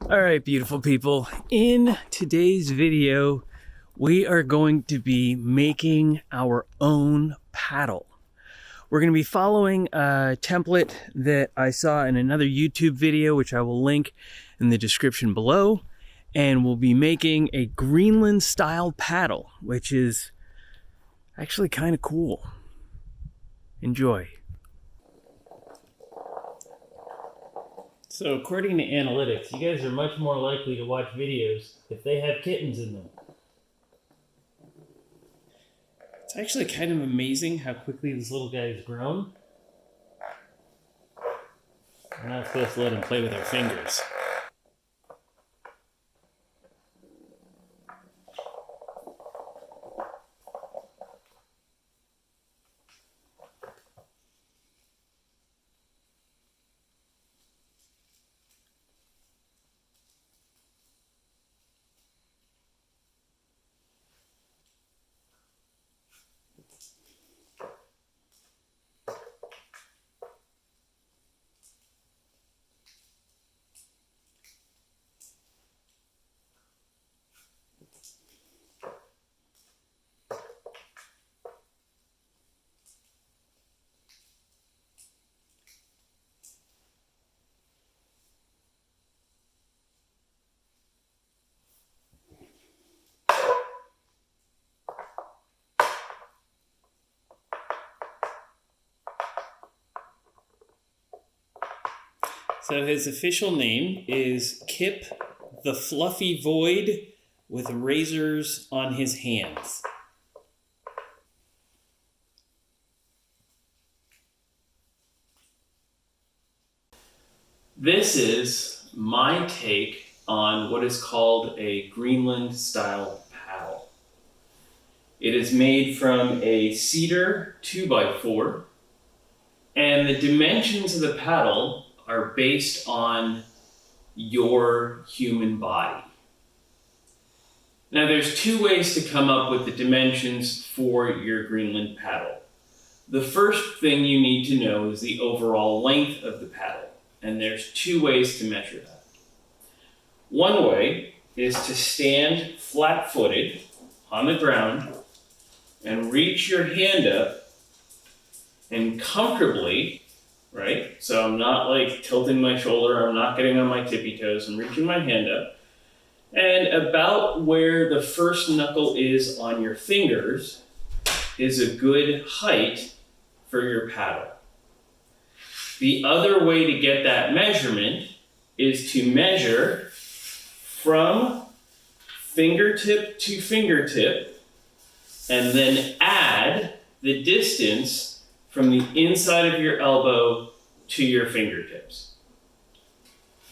All right, beautiful people. In today's video, we are going to be making our own paddle. We're going to be following a template that I saw in another YouTube video, which I will link in the description below. And we'll be making a Greenland style paddle, which is actually kind of cool. Enjoy. So according to analytics, you guys are much more likely to watch videos if they have kittens in them. It's actually kind of amazing how quickly this little guy has grown. We're not supposed to let him play with our fingers. So his official name is Kip the Fluffy Void with razors on his hands. This is my take on what is called a Greenland Style paddle. It is made from a cedar 2x4, and the dimensions of the paddle are based on your human body. Now there's two ways to come up with the dimensions for your Greenland paddle. The first thing you need to know is the overall length of the paddle, and there's two ways to measure that. One way is to stand flat-footed on the ground and reach your hand up and comfortably, right? So I'm not like tilting my shoulder, I'm not getting on my tippy toes, I'm reaching my hand up. And about where the first knuckle is on your fingers is a good height for your paddle. The other way to get that measurement is to measure from fingertip to fingertip and then add the distance from the inside of your elbow to your fingertips.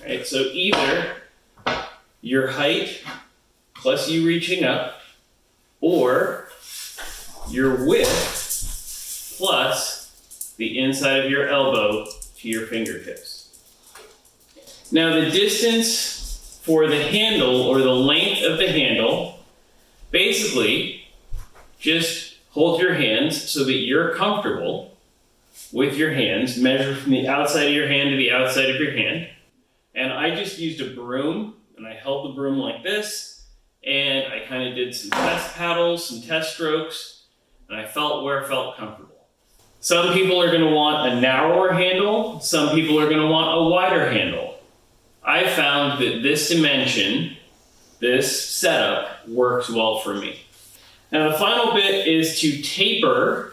Right, so either your height plus you reaching up, or your width plus the inside of your elbow to your fingertips. Now the distance for the handle, or the length of the handle, basically just hold your hands so that you're comfortable with your hands, measure from the outside of your hand to the outside of your hand. And I just used a broom, and I held the broom like this, and I kind of did some test paddles, some test strokes, and I felt where it felt comfortable. Some people are going to want a narrower handle, some people are going to want a wider handle. I found that this dimension, this setup, works well for me. Now the final bit is to taper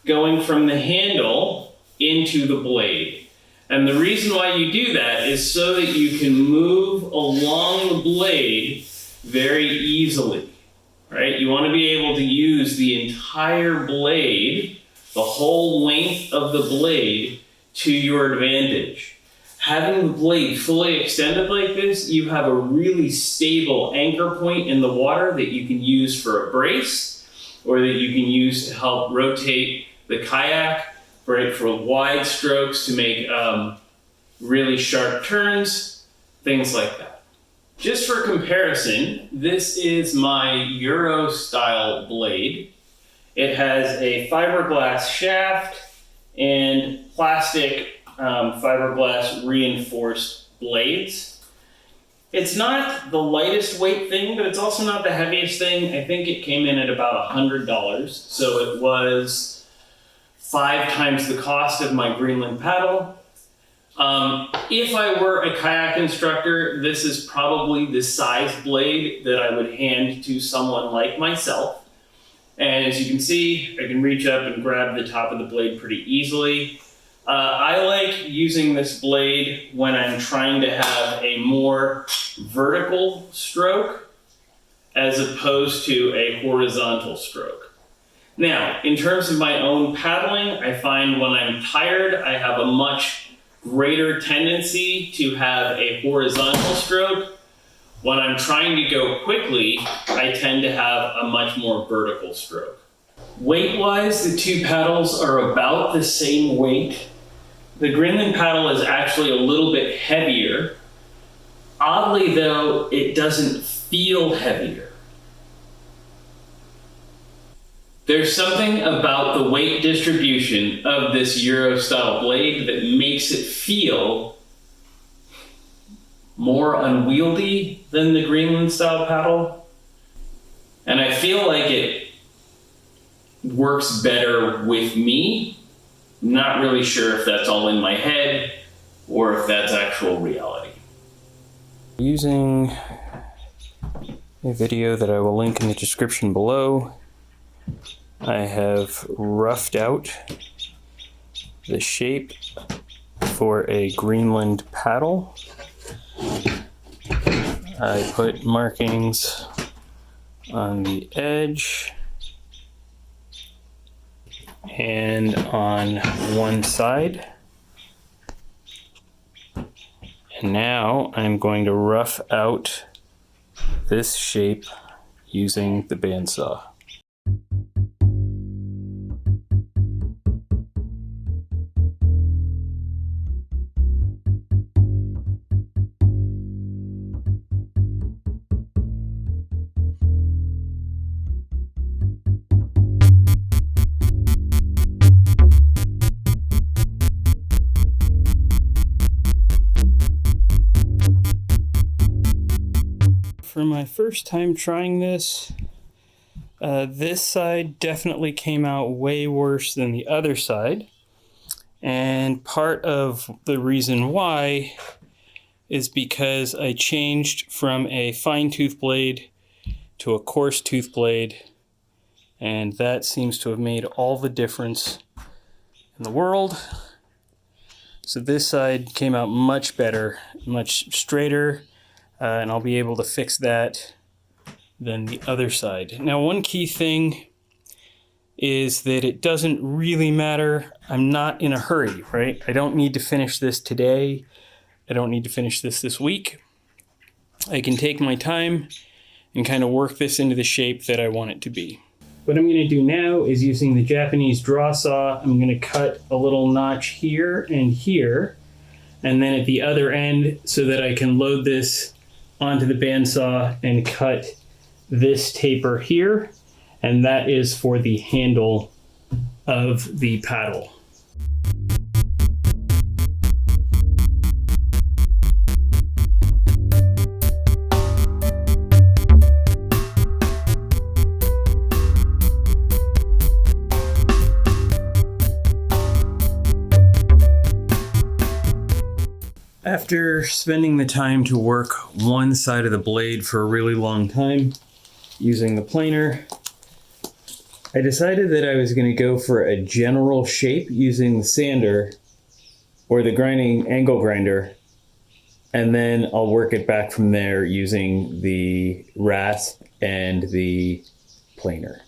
going from the handle into the blade. And the reason why you do that is so that you can move along the blade very easily, right? You want to be able to use the entire blade, the whole length of the blade, to your advantage. Having the blade fully extended like this, you have a really stable anchor point in the water that you can use for a brace, or that you can use to help rotate the kayak, right, for wide strokes to make really sharp turns, things like that. Just for comparison, this is my Euro style blade. It has a fiberglass shaft and plastic fiberglass reinforced blades. It's not the lightest weight thing, but it's also not the heaviest thing. I think it came in at about $100, so it was 5 times the cost of my Greenland paddle. If I were a kayak instructor, this is probably the size blade that I would hand to someone like myself. And as you can see, I can reach up and grab the top of the blade pretty easily. I like using this blade when I'm trying to have a more vertical stroke as opposed to a horizontal stroke. Now, in terms of my own paddling, I find when I'm tired, I have a much greater tendency to have a horizontal stroke. When I'm trying to go quickly, I tend to have a much more vertical stroke. Weight-wise, the two paddles are about the same weight. The Greenland paddle is actually a little bit heavier. Oddly though, it doesn't feel heavier. There's something about the weight distribution of this Euro style blade that makes it feel more unwieldy than the Greenland style paddle. And I feel like it works better with me. Not really sure if that's all in my head or if that's actual reality. Using a video that I will link in the description below, I have roughed out the shape for a Greenland paddle. I put markings on the edge and on one side. And now I'm going to rough out this shape using the bandsaw. For my first time trying this, this side definitely came out way worse than the other side. And part of the reason why is because I changed from a fine tooth blade to a coarse tooth blade, and that seems to have made all the difference in the world. So this side came out much better, much straighter, and I'll be able to fix that than the other side. Now, one key thing is that it doesn't really matter. I'm not in a hurry, right? I don't need to finish this today. I don't need to finish this week. I can take my time and kind of work this into the shape that I want it to be. What I'm going to do now is, using the Japanese draw saw, I'm going to cut a little notch here and here, and then at the other end, so that I can load this onto the bandsaw and cut this taper here, and that is for the handle of the paddle. After spending the time to work one side of the blade for a really long time using the planer, I decided that I was going to go for a general shape using the sander or the grinding angle grinder, and then I'll work it back from there using the rasp and the planer.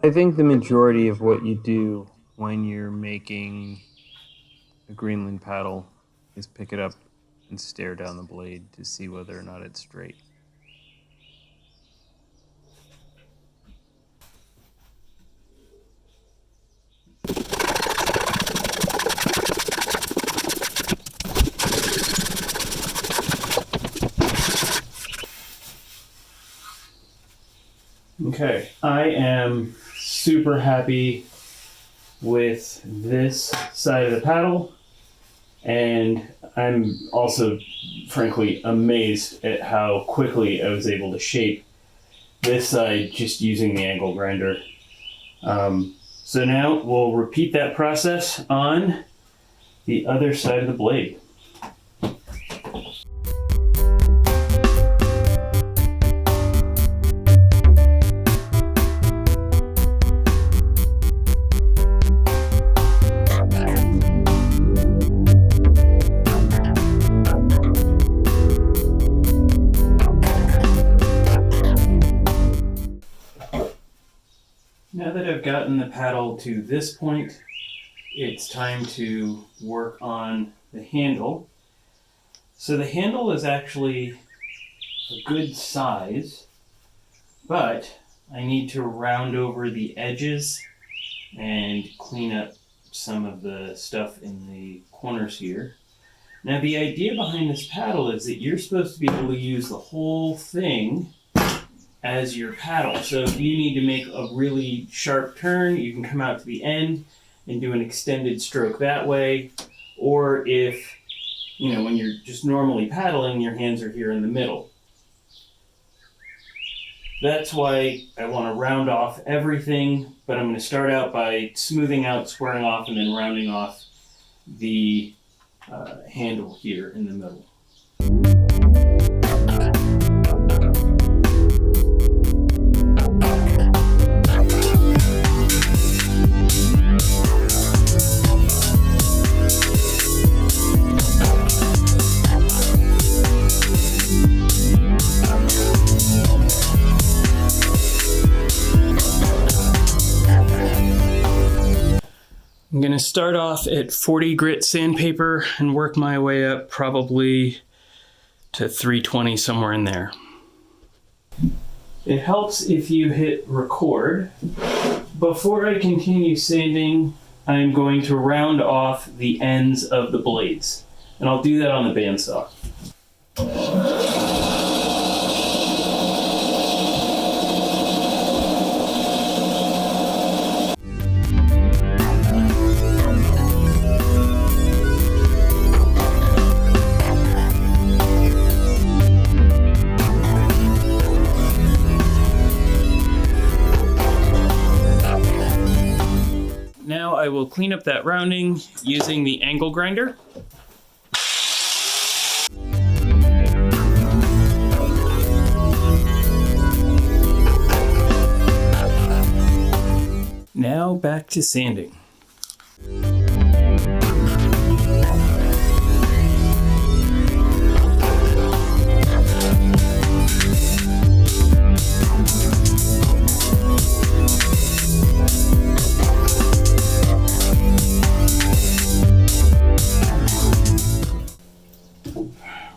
I think the majority of what you do when you're making a Greenland paddle is pick it up and stare down the blade to see whether or not it's straight. Okay, I am super happy with this side of the paddle, and I'm also frankly amazed at how quickly I was able to shape this side just using the angle grinder. So now we'll repeat that process on the other side of the blade. Now that I've gotten the paddle to this point, it's time to work on the handle. So the handle is actually a good size, but I need to round over the edges and clean up some of the stuff in the corners here. Now the idea behind this paddle is that you're supposed to be able to use the whole thing as your paddle. So if you need to make a really sharp turn, you can come out to the end and do an extended stroke that way. Or if, when you're just normally paddling, your hands are here in the middle. That's why I want to round off everything, but I'm going to start out by smoothing out, squaring off, and then rounding off the handle here in the middle. I'm going to start off at 40 grit sandpaper and work my way up probably to 320, somewhere in there. It helps if you hit record. Before I continue sanding, I'm going to round off the ends of the blades, and I'll do that on the bandsaw. Now I will clean up that rounding using the angle grinder. Now back to sanding.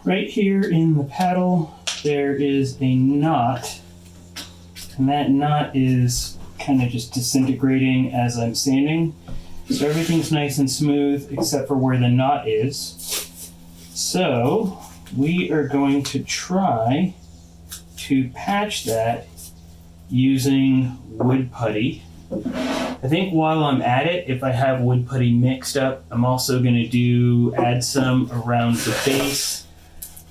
Right here in the paddle, there is a knot, and that knot is kind of just disintegrating as I'm sanding. So everything's nice and smooth except for where the knot is. So we are going to try to patch that using wood putty. I think while I'm at it, if I have wood putty mixed up, I'm also going to add some around the base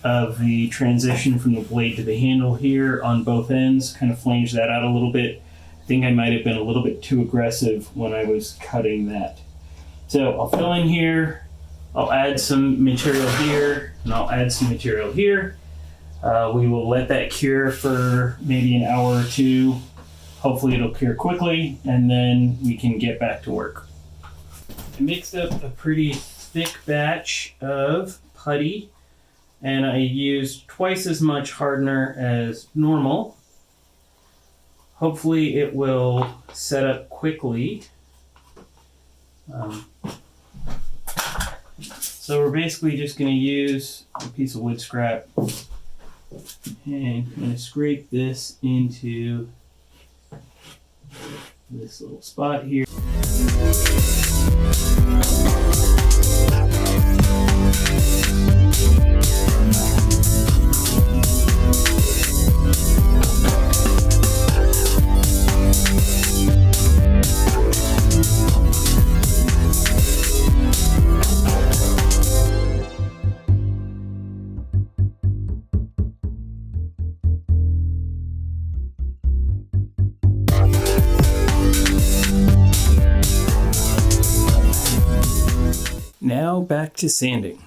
of the transition from the blade to the handle here on both ends, kind of flange that out a little bit. I think I might have been a little bit too aggressive when I was cutting that. So I'll fill in here, I'll add some material here, and I'll add some material here. We will let that cure for maybe an hour or two. Hopefully it'll cure quickly, and then we can get back to work. I mixed up a pretty thick batch of putty, and I used twice as much hardener as normal. hopefully it will set up quickly. So we're basically just going to use a piece of wood scrap and I'm going to scrape this into this little spot here. Now back to sanding.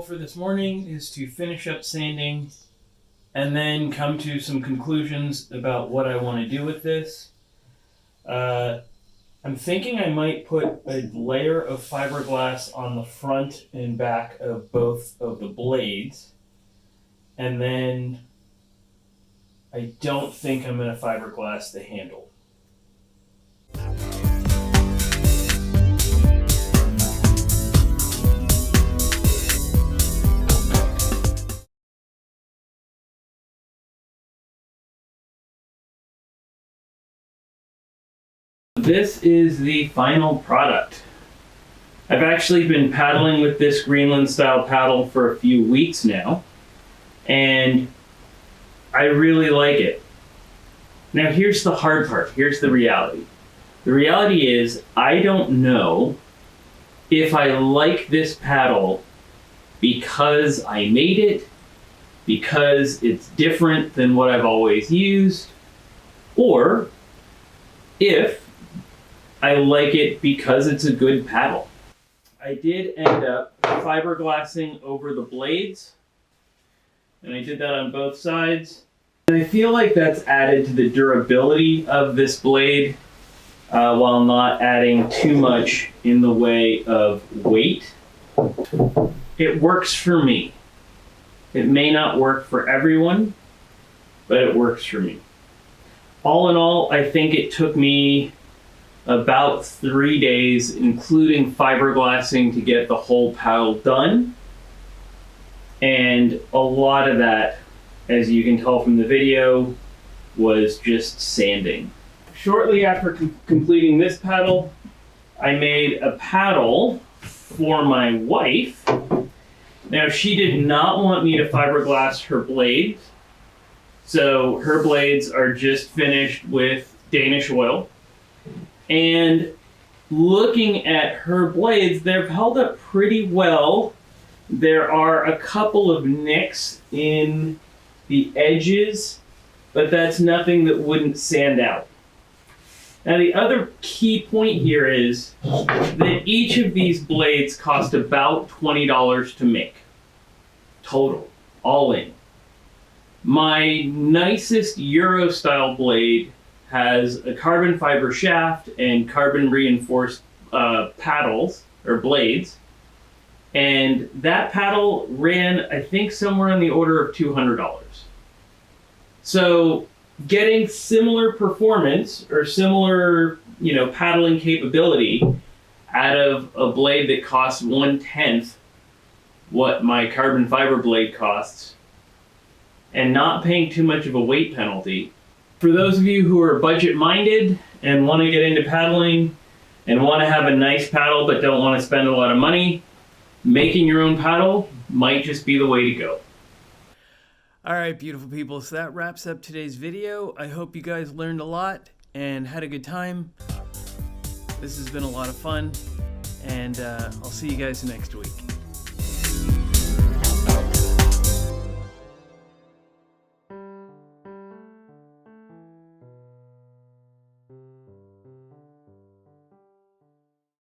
For this morning is to finish up sanding and then come to some conclusions about what I want to do with this. I'm thinking I might put a layer of fiberglass on the front and back of both of the blades, and then I don't think I'm going to fiberglass the handle. This is the final product. I've actually been paddling with this Greenland Style paddle for a few weeks now, and I really like it. Now here's the hard part, here's the reality. The reality is I don't know if I like this paddle because I made it, because it's different than what I've always used, or if I like it because it's a good paddle. I did end up fiberglassing over the blades, and I did that on both sides. And I feel like that's added to the durability of this blade while not adding too much in the way of weight. It works for me. It may not work for everyone, but it works for me. All in all, I think it took me about 3 days, including fiberglassing, to get the whole paddle done. And a lot of that, as you can tell from the video, was just sanding. Shortly after completing this paddle, I made a paddle for my wife. Now, she did not want me to fiberglass her blades, so her blades are just finished with Danish oil. And looking at her blades, they've held up pretty well. There are a couple of nicks in the edges, but that's nothing that wouldn't sand out. Now, the other key point here is that each of these blades cost about $20 to make. Total, all in. My nicest Euro style blade has a carbon fiber shaft and carbon reinforced paddles or blades, and that paddle ran, I think, somewhere on the order of $200. So getting similar performance or similar, paddling capability out of a blade that costs 1/10 what my carbon fiber blade costs and not paying too much of a weight penalty. For those of you who are budget minded and want to get into paddling and want to have a nice paddle but don't want to spend a lot of money, making your own paddle might just be the way to go. Alright, beautiful people, so that wraps up today's video. I hope you guys learned a lot and had a good time. This has been a lot of fun, and I'll see you guys next week.